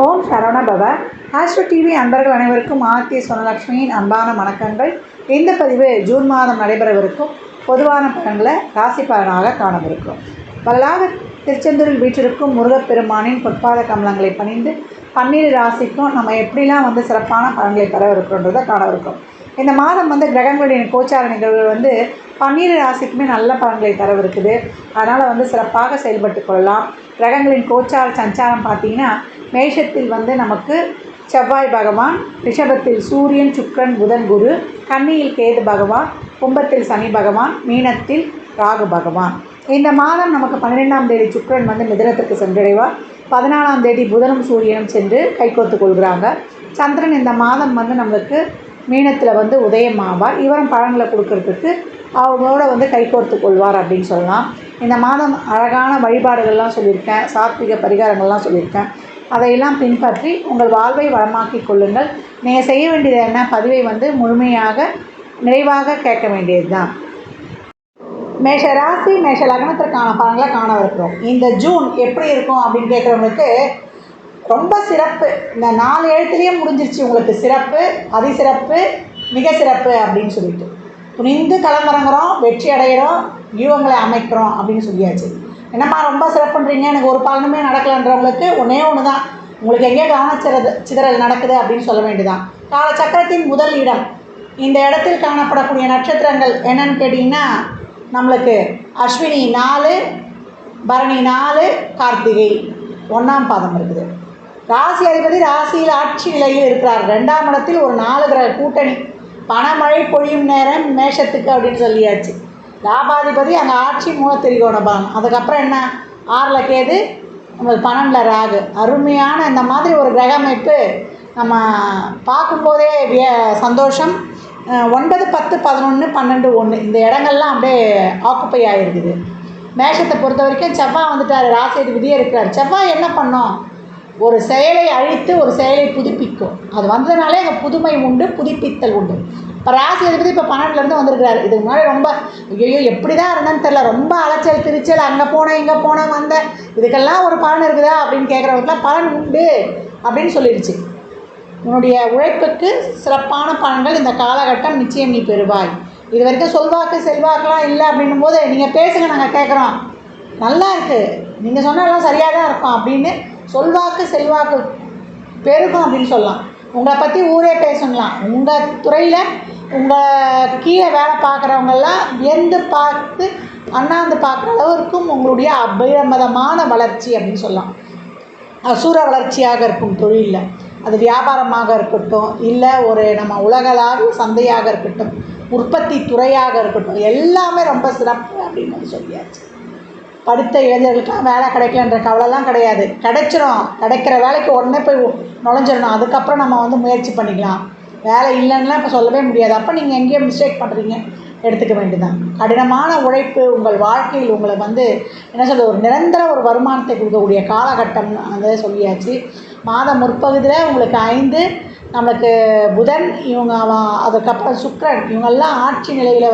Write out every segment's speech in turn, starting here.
ஓம் சரவண பவ. Astro TV அன்பர்கள் அனைவருக்கும் ஆர்த்தி சொனலட்சுமியின் அன்பான வணக்கங்கள். இந்த பதிவு ஜூன் மாதம் நடைபெறவிருக்கும் பொதுவான பலன்களை ராசி பலனாக காணவிருக்கிறோம். வரலாக திருச்செந்தூரில் வீற்றிருக்கும் முருகப்பெருமானின் பொற்பாத கமலங்களை பணிந்து 12 ராசிக்கும் நம்ம எப்படிலாம் சிறப்பான பலன்களை பெறவிருக்கிறோன்றதை காணவிருக்கிறோம். இந்த மாதம் கிரகங்களுடைய கோச்சார நிகழ்வுகள் 12 ராசிக்குமே நல்ல பலன்களை தரவிருக்குது. அதனால் சிறப்பாக செயல்பட்டு கொள்ளலாம். கிரகங்களின் கோச்சார சஞ்சாரம் பார்த்திங்கன்னா, மேஷத்தில் நமக்கு செவ்வாய் பகவான், ரிஷபத்தில் சூரியன், சுக்கிரன், புதன், குரு, கன்னியில் கேது பகவான், கும்பத்தில் சனி பகவான், மீனத்தில் ராகு பகவான். இந்த மாதம் நமக்கு 12ஆம் தேதி சுக்கிரன் மிதுனத்திற்கு சென்றடைவார். 14ஆம் தேதி புதனும் சூரியனும் சென்று கைகோர்த்து கொள்கிறாங்க. சந்திரன் இந்த மாதம் நம்மளுக்கு மீனத்தில் உதயம் ஆவார். இவரும் பழங்களை கொடுக்கறதுக்கு அவங்களோட கைகோர்த்து கொள்வார் அப்படின்னு சொல்லலாம். இந்த மாதம் அழகான வழிபாடுகள்லாம் சொல்லியிருக்கேன், சாத்விக பரிகாரங்கள்லாம் சொல்லியிருக்கேன். அதையெல்லாம் பின்பற்றி உங்கள் வாழ்வை வளமாக்கி கொள்ளுங்கள். நீங்கள் செய்ய வேண்டியது என்ன, பதிவை முழுமையாக நிறைவாக கேட்க வேண்டியது தான். மேஷ ராசி மேஷ லக்னத்திற்கான பலன்களை காணவிருக்கிறோம். இந்த ஜூன் எப்படி இருக்கும் அப்படின்னு கேட்குறவங்களுக்கு ரொம்ப சிறப்பு. இந்த 4 எழுத்துலேயே முடிஞ்சிருச்சு உங்களுக்கு. சிறப்பு, அதிசிறப்பு, மிக சிறப்பு அப்படின்னு சொல்லிட்டு துணிந்து களமிறங்குறோம், வெற்றி அடைகிறோம், வியூகங்களை அமைக்கிறோம் அப்படின்னு சொல்லியாச்சு. என்னம்மா ரொம்ப சிறப்புன்றீங்க, எனக்கு ஒரு பலனுமே நடக்கலைன்றவங்களுக்கு ஒன்றே ஒன்று தான், உங்களுக்கு எங்கேயோ கவனச்சிதறல் நடக்குது அப்படின்னு சொல்ல வேண்டியதான். காலச்சக்கரத்தின் முதல் இடம், இந்த இடத்தில் காணப்படக்கூடிய நட்சத்திரங்கள் என்னன்னு கேட்டிங்கன்னா, நம்மளுக்கு அஸ்வினி 4, பரணி 4, கார்த்திகை 1ஆம் பாதம் இருக்குது. ராசி அதிபதி ராசியில் ஆட்சி நிலையில் இருக்கிறார். 2ஆம் இடத்தில் ஒரு 4 கிரக கூட்டணி. பணமழை பொழியும் நேரம் மேஷத்துக்கு அப்படின்னு சொல்லியாச்சு. லாபாதிபதி அங்கே ஆட்சி மூலத்திரிகோண பலம். அதுக்கப்புறம் என்ன, 6ல் கேது, நம்மளுக்கு 12ல் ராகு. அருமையான இந்த மாதிரி ஒரு கிரக அமைப்பு நம்ம பார்க்கும்போதே சந்தோஷம். 9, 10, 11, 12, 1 இந்த இடங்கள்லாம் அப்படியே ஆக்குப்பை ஆகிருக்குது. மேஷத்தை பொறுத்த வரைக்கும் செவ்வாய் வந்துட்டார், ராசி அதிபதியே இருக்கிறார். செவ்வாய் என்ன பண்ணோம், ஒரு செயலை அழித்து ஒரு செயலை புதுப்பிக்கும். அது வந்ததுனாலே அங்கே புதுமை உண்டு, புதுப்பித்தல் உண்டு. இப்போ ராசி அதிபதி இப்போ 12லேருந்து வந்திருக்கிறார். இதுக்கு முன்னாடி ரொம்ப ஐயோ எப்படி தான் இருந்தேன்னு தெரில, ரொம்ப அலைச்சல் திருச்சல், அங்கே போனேன் இங்கே போனேன் வந்தேன், இதுக்கெல்லாம் ஒரு பலன் இருக்குதா அப்படின்னு கேட்குறவங்களுக்குலாம் பலன் உண்டு அப்படின்னு சொல்லிடுச்சு. உன்னுடைய உழைப்புக்கு சிறப்பான பலன்கள் இந்த காலகட்டம் நிச்சயம் நீ பெறுவாய். இது வரைக்கும் சொல்வாக்கு செல்வாக்கெலாம் இல்லை அப்படின்னும் போது நீங்கள் பேசுங்க, நாங்கள் கேட்குறோம், நல்லா இருக்குது, நீங்கள் சொன்னாலாம் சரியாக தான் இருக்கும் அப்படின்னு சொல்வாக்கு செல்வாக்கு பெருகும் அப்படின்னு சொல்லலாம். உங்களை பற்றி ஊரே பேசலாம். உங்கள் துறையில் உங்கள் கீழே வேலை பார்க்குறவங்கெல்லாம் வியந்து பார்த்து அண்ணாந்து பார்க்குற அளவுக்கும் உங்களுடைய அபரிமிதமான வளர்ச்சி அப்படின்னு சொல்லலாம். அசுர வளர்ச்சியாக இருக்கும் தொழிலில், அது வியாபாரமாக இருக்கட்டும், இல்லை ஒரு நம்ம உலகளாவிய சந்தையாக இருக்கட்டும், உற்பத்தி துறையாக இருக்கட்டும், எல்லாமே ரொம்ப சிறப்பு அப்படின்னு சொல்லியாச்சு. படித்த இளைஞர்களுக்கெல்லாம் வேலை கிடைக்கலன்ற கவலைலாம் கிடையாது. கிடைச்சிரும். கிடைக்கிற வேலைக்கு உடனே போய் நுழைஞ்சிடணும். அதுக்கப்புறம் நம்ம முயற்சி பண்ணிக்கலாம். வேலை இல்லைன்னா இப்போ சொல்லவே முடியாது. அப்போ நீங்கள் எங்கேயோ மிஸ்டேக் பண்ணுறீங்க, எடுத்துக்க வேண்டியதான். கடினமான உழைப்பு உங்கள் வாழ்க்கையில் உங்களை என்ன சொல்கிறது, ஒரு நிரந்தர ஒரு வருமானத்தை கொடுக்கக்கூடிய காலகட்டம் சொல்லியாச்சு. மாதம் முற்பகுதியில் உங்களுக்கு 5, நம்மளுக்கு புதன், இவங்க அதுக்கப்புறம் சுக்கிரன், இவங்கெல்லாம் ஆட்சி நிலையில்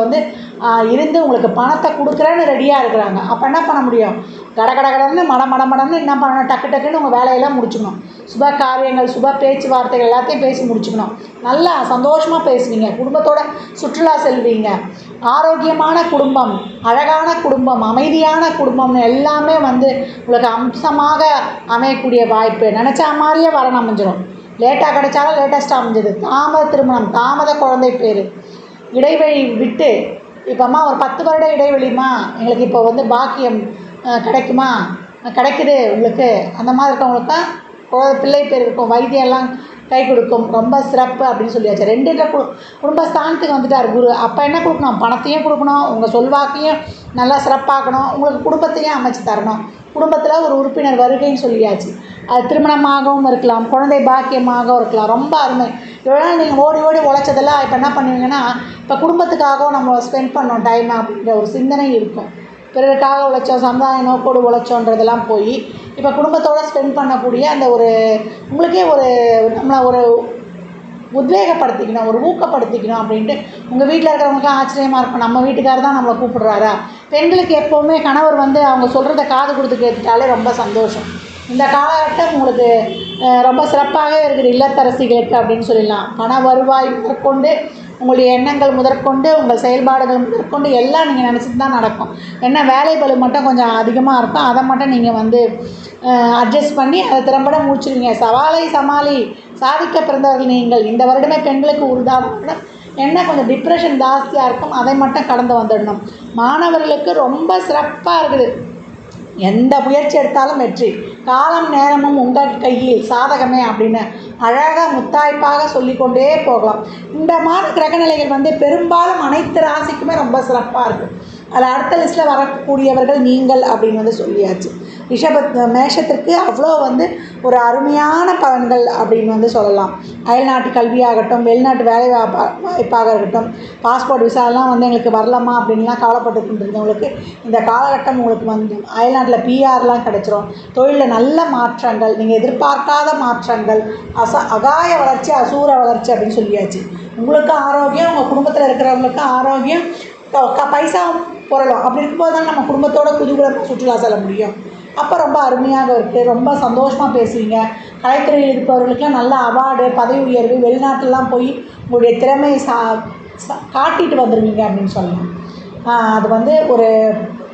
இருந்து உங்களுக்கு பணத்தை கொடுக்குறேன்னு ரெடியாக இருக்கிறாங்க. அப்போ என்ன பண்ண முடியும், கடன்னு மடன்னு என்ன பண்ணணும், டக்குன்னு உங்கள் வேலையெல்லாம் முடிச்சுக்கணும். சுப காரியங்கள், சுப பேச்சுவார்த்தைகள் எல்லாத்தையும் பேசி முடிச்சுக்கணும். நல்லா சந்தோஷமாக பேசுவீங்க, குடும்பத்தோட சுற்றுலா செல்வீங்க. ஆரோக்கியமான குடும்பம், அழகான குடும்பம், அமைதியான குடும்பம்னு எல்லாமே உங்களுக்கு அம்சமாக அமையக்கூடிய வாய்ப்பு. நினச்சா மாதிரியே வரணும் அமைஞ்சிடும். லேட்டாக கிடைச்சாலும் லேட்டஸ்ட்டாக அமைஞ்சது. தாமத திருமணம், தாமத குழந்தை பேர், இடைவெளி விட்டு இப்போ அம்மா ஒரு 10 வருட இடைவெளிமா எங்களுக்கு இப்போ பாக்கியம் கிடைக்குமா, கிடைக்குது உங்களுக்கு, அந்த மாதிரி இருக்கவங்களுக்கு தான் பிள்ளை பேர் இருக்கும், வைத்தியெல்லாம் கை கொடுக்கும், ரொம்ப சிறப்பு அப்படின்னு சொல்லியாச்சு. 2 குடும்பஸ்தானத்துக்கு வந்துட்டார் குரு. அப்போ என்ன கொடுக்கணும், பணத்தையும் கொடுக்கணும், உங்கள் சொல்வாக்கையும் நல்லா சிறப்பாக்கணும், உங்களுக்கு குடும்பத்தையும் அமைச்சு தரணும். குடும்பத்தில் ஒரு உறுப்பினர் வருகைன்னு சொல்லியாச்சு. அது திருமணமாகவும் இருக்கலாம், குழந்தை பாக்கியமாகவும் இருக்கலாம். ரொம்ப அருமை. இவ்வளோ நீங்கள் ஓடி உழைச்சதெல்லாம் இப்போ என்ன பண்ணுவீங்கன்னா, இப்போ குடும்பத்துக்காகவும் நம்ம ஸ்பெண்ட் பண்ணோம் டைம் அப்படின்ற ஒரு சிந்தனை இருக்கும். பிறருக்காக உழைச்சோம், சமுதாய நோக்கோடு உழைச்சோன்றதெல்லாம் போய் இப்போ குடும்பத்தோடு ஸ்பெண்ட் பண்ணக்கூடிய அந்த ஒரு உங்களுக்கே ஒரு நம்மளை ஒரு உத்வேகப்படுத்திக்கணும், ஒரு ஊக்கப்படுத்திக்கணும் அப்படின்ட்டு உங்கள் வீட்டில் இருக்கிறவங்களுக்கும் ஆச்சரியமாக இருக்கும். நம்ம வீட்டுக்காரர் தான் நம்மளை கூப்பிடுறாரா. பெண்களுக்கு எப்போவுமே கணவர் அவங்க சொல்கிறத காது கொடுத்து கேட்டுட்டாலே ரொம்ப சந்தோஷம். இந்த காலகட்டம் உங்களுக்கு ரொம்ப சிறப்பாகவே இருக்குது இல்லத்தரசிகளுக்கு அப்படின்னு சொல்லலாம். பண வருவாய் முதற்கொண்டு உங்களுடைய எண்ணங்கள் முதற்கொண்டு உங்கள் செயல்பாடுகள் முதற்கொண்டு எல்லாம் நீங்கள் நினச்சிட்டு தான் நடக்கும். என்ன வேலை பளு மட்டும் கொஞ்சம் அதிகமாக இருக்கும், அதை மட்டும் நீங்கள் வந்து அட்ஜஸ்ட் பண்ணி அதை திறம்பட முடிச்சிடுவீங்க. சவாலை சமாளி, சாதிக்க பிறந்தவர்கள் நீங்கள். இந்த வருடமே பெண்களுக்கு உருதான வருடம். என்ன கொஞ்சம் டிப்ரெஷன் ஜாஸ்தியாக இருக்கும், அதை மட்டும் கடந்து வந்துடணும். மாணவர்களுக்கு ரொம்ப சிறப்பாக இருக்குது. எந்த முயற்சி எடுத்தாலும் வெற்றி. காலம் நேரமும் உங்கள் கையில், சாதகமே அப்படின்னு அழகாக முத்தாய்ப்பாக சொல்லிக்கொண்டே போகலாம். இந்த மாத கிரகநிலைகள் வந்து பெரும்பாலும் அனைத்து ராசிக்குமே ரொம்ப சிறப்பாக இருக்குது. அதில் அடுத்த லிஸ்ட்டில் வரக்கூடியவர்கள் நீங்கள் அப்படின்னு வந்து சொல்லியாச்சு. மேஷத்திற்கு அவ்வளோ வந்து ஒரு அருமையான பலன்கள் அப்படின்னு வந்து சொல்லலாம். அயல்நாட்டு கல்வியாகட்டும், வெளிநாட்டு வேலை வாய்ப்பாக இருக்கட்டும், பாஸ்போர்ட் விசாலாம் வந்து எங்களுக்கு வரலாமா அப்படின்லாம் கவலைப்பட்டு இருந்தவங்களுக்கு இந்த காலகட்டம் உங்களுக்கு வந்து அயல்நாட்டில் பிஆர்லாம் கிடச்சிரும். தொழிலில் நல்ல மாற்றங்கள், நீங்கள் எதிர்பார்க்காத மாற்றங்கள், அகாய வளர்ச்சி, அசூர வளர்ச்சி அப்படின்னு சொல்லியாச்சு. உங்களுக்கு ஆரோக்கியம், உங்கள் குடும்பத்தில் இருக்கிறவங்களுக்கு ஆரோக்கியம், பைசா பொருளும். அப்படி இருக்கும்போது தான் நம்ம குடும்பத்தோட குதூகலமாக சுற்றுலா செல்ல முடியும். அப்போ ரொம்ப அருமையாக இருக்குது. ரொம்ப சந்தோஷமாக பேசுவீங்க. கலைத்துறையில் இருப்பவர்களுக்கெல்லாம் நல்ல அவார்டு, பதவி உயர்வு, வெளிநாட்டிலலாம் போய் உங்களுடைய திறமையை காட்டிட்டு வந்துடுவீங்க அப்படின்னு சொல்லலாம். அது வந்து ஒரு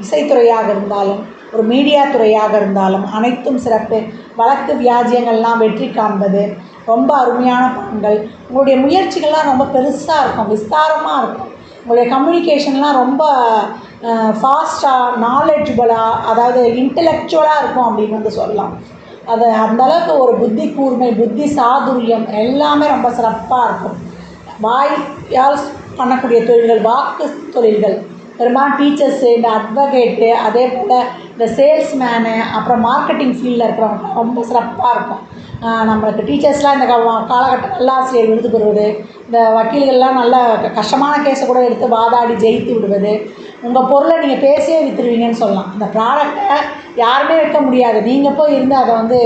இசைத்துறையாக இருந்தாலும், ஒரு மீடியா துறையாக இருந்தாலும் அனைத்தும் சிறப்பு. வழக்கு வியாஜியங்கள்லாம் வெற்றி காண்பது ரொம்ப அருமையான பலன்கள். உங்களுடைய முயற்சிகள்லாம் ரொம்ப பெருசாக இருக்கும், விஸ்தாரமாக இருக்கும். உங்களுடைய கம்யூனிகேஷன்லாம் ரொம்ப ஃபாஸ்ட்டாக, நாலெட்ஜபிளாக, அதாவது இன்டெலெக்சுவலாக இருக்கும் அப்படின்னு வந்து சொல்லலாம். அது அந்தளவுக்கு ஒரு புத்தி கூர்மை, புத்தி சாதுரியம் எல்லாமே ரொம்ப சிறப்பாக இருக்கும். வாயால் பண்ணக்கூடிய தொழில்கள், வாக்கு தொழில்கள், பெரும்பாலும் டீச்சர்ஸு, இந்த அட்வொகேட்டு, அதே போல் இந்த சேல்ஸ்மேனு, அப்புறம் மார்க்கெட்டிங் ஃபீல்டில் இருக்கிறவங்க ரொம்ப சிறப்பாக இருக்கும். நம்மளுக்கு டீச்சர்ஸ்லாம் இந்த காலகட்டம் நல்லாசிரியர் விருது பெறுவது, இந்த வக்கீல்கள்லாம் நல்ல கஷ்டமான கேஸை கூட எடுத்து வாதாடி ஜெயித்து விடுவது, உங்கள் பொருளை நீங்கள் பேசியே விற்றுருவீங்கன்னு சொல்லலாம். இந்த ப்ராடக்டை யாருமே விற்க முடியாது, நீங்கள் போய் இருந்து அதை வந்து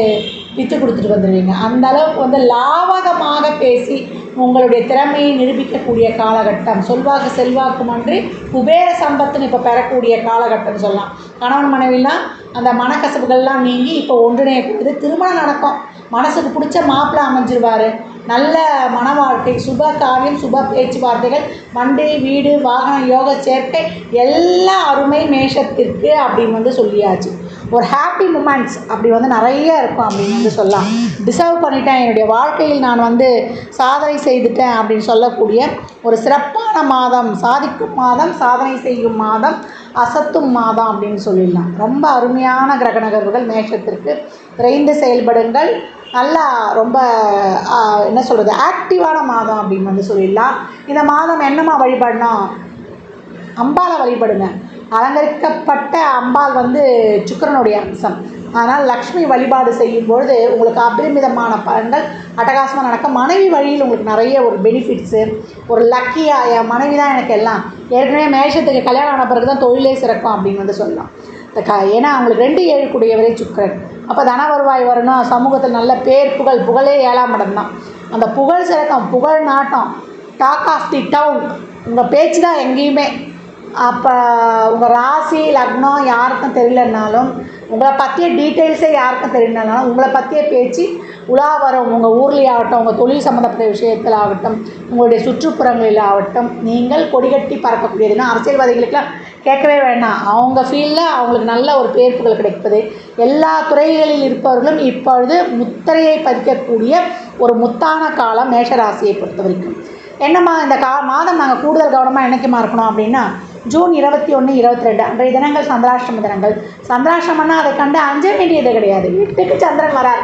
விற்று கொடுத்துட்டு வந்துடுவீங்க. அந்தளவுக்கு வந்து லாவகமாக பேசி உங்களுடைய திறமையை நிரூபிக்கக்கூடிய காலகட்டம். சொல்வாக்கு செல்வாக்குமன்றி குபேர சம்பத்துன்னு இப்போ பெறக்கூடிய காலகட்டம்னு சொல்லலாம். கணவன் மனைவிலாம் அந்த மனக்கசப்புகள்லாம் நீங்கி இப்போ ஒன்றிணையக்கூடியது. திருமணம் நடக்கும், மனசுக்கு பிடிச்ச மாப்பிள்ளை அமைஞ்சிருவார். நல்ல மன வாழ்க்கை, சுப காரியம், சுப பேச்சுவார்த்தைகள், வண்டி, வீடு, வாகன யோக சேர்க்கை எல்லாம் அருமை மேஷத்திற்கு அப்படின்னு வந்து சொல்லியாச்சு. ஒரு ஹாப்பி மூமெண்ட்ஸ் அப்படி வந்து நிறைய இருக்கும் அப்படின்னு வந்து சொல்லலாம். டிசர்வ் பண்ணிட்டேன், என்னுடைய வாழ்க்கையில் நான் வந்து சாதனை செய்துட்டேன் அப்படின்னு சொல்லக்கூடிய ஒரு சிறப்பான மாதம், சாதிக்கும் மாதம், சாதனை செய்யும் மாதம், அசத்தும் மாதம் அப்படின்னு சொல்லிடலாம். ரொம்ப அருமையான கிரக நகர்வுகள் மேஷத்திற்கு. விரைந்து செயல்படுங்கள். நல்லா ரொம்ப என்ன சொல்கிறது, ஆக்டிவான மாதம் அப்படின்னு வந்து சொல்லிடலாம். இந்த மாதம் என்னமா வழிபடணும்? அம்பாளை வழிபடுங்க. அலங்கரிக்கப்பட்ட அம்பாள் வந்து சுக்கிரனுடைய அம்சம். அதனால் லக்ஷ்மி வழிபாடு செய்யும்பொழுது உங்களுக்கு அபரிமிதமான பலன்கள் அட்டகாசமாக நடக்கும். மனைவி வழியில் உங்களுக்கு நிறைய ஒரு பெனிஃபிட்ஸு, ஒரு லக்கியாக என் மனைவி தான் எனக்கு எல்லாம். ஏற்கனவே மேஷத்துக்கு கல்யாணம் ஆன பிறகு தான் தொழிலே சிறக்கும் அப்படின்னு வந்து சொல்லலாம். ஏன்னா அவங்களுக்கு 2 கூடியவரே சுக்கிரன். அப்போ தன வருவாய் வரணும், சமூகத்தில் நல்ல பேர் புகழ், புகழே 7ஆம் இடம் தான். அந்த புகழ் சிறக்கம், புகழ் நாட்டம், டாக் ஆஃப் தி டவுன், உங்கள் பேச்சு தான் எங்கேயுமே. அப்போ உங்கள் ராசி லக்னம் யாருக்கும் தெரியலனாலும், உங்களை பற்றிய டீட்டெயில்ஸே யாருக்கும் தெரியலனாலும், உங்களை பற்றிய பேச்சு உலா வரும். உங்கள் ஊர்லேயே ஆகட்டும், உங்கள் தொழில் சம்மந்தப்பட்ட விஷயத்தில் ஆகட்டும், உங்களுடைய சுற்றுப்புறங்களில் ஆகட்டும், நீங்கள் கொடிகட்டி பறக்கக்கூடியதுன்னா அரசியல்வாதிகளுக்கெல்லாம் கேட்கவே வேண்டாம். அவங்க ஃபீல்டில் அவங்களுக்கு நல்ல ஒரு பேர்ப்புகள் கிடைப்பது. எல்லா துறைகளில் இருப்பவர்களும் இப்பொழுது முத்திரையை பதிக்கக்கூடிய ஒரு முத்தான காலம் மேஷராசியை பொறுத்த வரைக்கும். என்னம்மா இந்த மாதம் நாங்கள் கூடுதல் கவனமாக என்னைக்குமா இருக்கணும் அப்படின்னா, ஜூன் 21, 22 அன்றைய தினங்கள் சந்திராஷ்டம தினங்கள். சந்திராஷ்டமன்னா அதை கண்டு அஞ்ச வேண்டியது கிடையாது. வீட்டுக்கு சந்திரன் வரார்.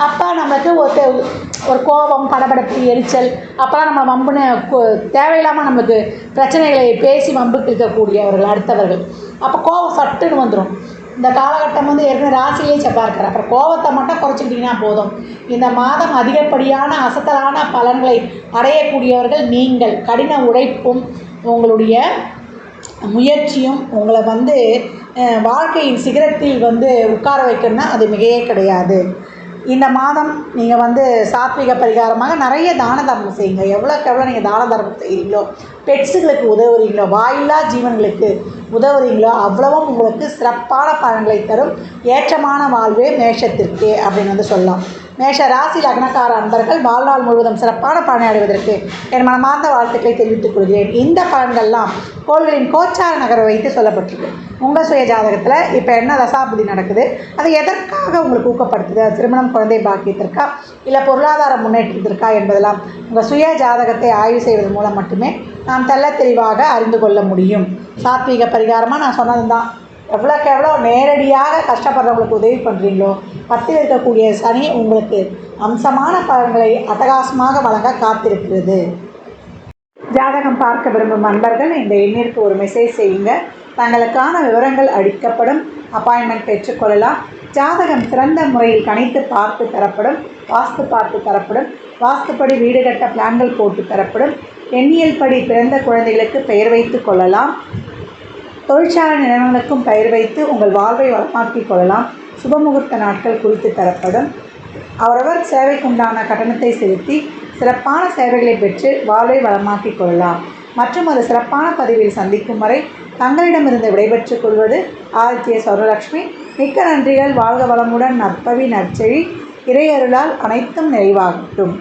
அப்போ நம்மளுக்கு ஒரு கோபம், படபடப்பு, எரிச்சல், அப்போலாம் நம்ம வம்புன்னு தேவையில்லாமல் நம்மளுக்கு பிரச்சனைகளை பேசி வம்புக்கு இருக்கக்கூடியவர்கள் அடுத்தவர்கள். அப்போ கோபம் சட்டுன்னு வந்துடும். இந்த காலகட்டம் வந்து ஏற்கனவே ராசியிலே செவ்வாய் இருக்கார். அப்புறம் கோபத்தை மட்டும் குறைச்சிக்கிட்டிங்கன்னா போதும். இந்த மாதம் அதிகப்படியான அசத்தலான பலன்களை அடையக்கூடியவர்கள் நீங்கள். கடின உழைப்பும் உங்களுடைய முயற்சியும் உங்களை வந்து வாழ்க்கையின் சிகரத்தில் வந்து உட்கார வைக்கணும்னா அது மிகையே கிடையாது. இந்த மாதம் நீங்கள் சாத்விக பரிகாரமாக நிறைய தான தர்மம் செய்யுங்க. எவ்வளோக்கு எவ்வளோ நீங்கள் தான தர்மம் செய்கிறீங்களோ, பெட்ஸுகளுக்கு உதவுறீங்களோ, வாயில்லா ஜீவன்களுக்கு உதவுறீங்களோ அவ்வளவும் உங்களுக்கு சிறப்பான பலன்களை தரும். ஏற்றமான வாழ்வே மேஷத்திற்கு அப்படின்னு சொல்லலாம். மேஷ ராசி லக்னக்கார அன்பர்கள் வாழ்நாள் முழுவதும் சிறப்பான பலனை அடைவதற்கு என் மனமார்ந்த வாழ்த்துக்களை தெரிவித்துக் கொள்கிறேன். இந்த பலன்கள்லாம் கோள்களின் கோச்சார நகரை வைத்து சொல்லப்பட்டிருக்கு. உங்கள் சுய ஜாதகத்தில் இப்போ என்ன தசாபுதி நடக்குது, அது எதற்காக உங்களுக்கு ஊக்கப்படுத்துது, திருமணம், குழந்தை பாக்கியத்திற்கா இல்லை பொருளாதார முன்னேற்றத்திற்கா என்பதெல்லாம் உங்கள் சுய ஜாதகத்தை ஆய்வு செய்வதன் மூலம் மட்டுமே நாம் தெள்ள தெளிவாக அறிந்து கொள்ள முடியும். சாத்வீக பரிகாரமாக நான் சொன்னது தான். எவ்வளோக்கு எவ்வளோ நேரடியாக கஷ்டப்படுறவங்களுக்கு உதவி பண்ணுறீங்களோ, 10 இருக்கக்கூடிய சனி உங்களுக்கு அம்சமான பலன்களை அட்டகாசமாக வழங்க காத்திருக்கிறது. ஜாதகம் பார்க்க விரும்பும் நண்பர்கள் இந்த எண்ணிற்கு ஒரு மெசேஜ் செய்யுங்க. தங்களுக்கான விவரங்கள் அளிக்கப்படும். அப்பாயின்மெண்ட் பெற்றுக்கொள்ளலாம். ஜாதகம் சிறந்த முறையில் கணித்து பார்த்து தரப்படும். வாஸ்து பார்த்து தரப்படும். வாஸ்துப்படி வீடு கட்ட பிளான்கள் போட்டு தரப்படும். எண்ணியல் படி பிறந்த குழந்தைகளுக்கு பெயர் வைத்து கொள்ளலாம். தொழிற்சாலை நிறுவனங்களுக்கும் பெயர் வைத்து உங்கள் வாழ்வை வளமாக்கிக் கொள்ளலாம். சுபமுகூர்த்த நாட்கள் குறித்து தரப்படும். அவரவர் சேவைக்குண்டான கட்டணத்தை செலுத்தி சிறப்பான சேவைகளை பெற்று வாழ்வை வளமாக்கிக் கொள்ளலாம். மற்றும் ஒரு சிறப்பான பதிவில் சந்திக்கும் வரை தங்களிடமிருந்து விடைபெற்றுக் கொள்வது ஆதித்ய சொர்ணலக்ஷ்மி. மிக்க நன்றிகள். வாழ்க வளமுடன். நற்பவி நற்செழி. இறையருளால் அனைத்தும் நிறைவாகட்டும்.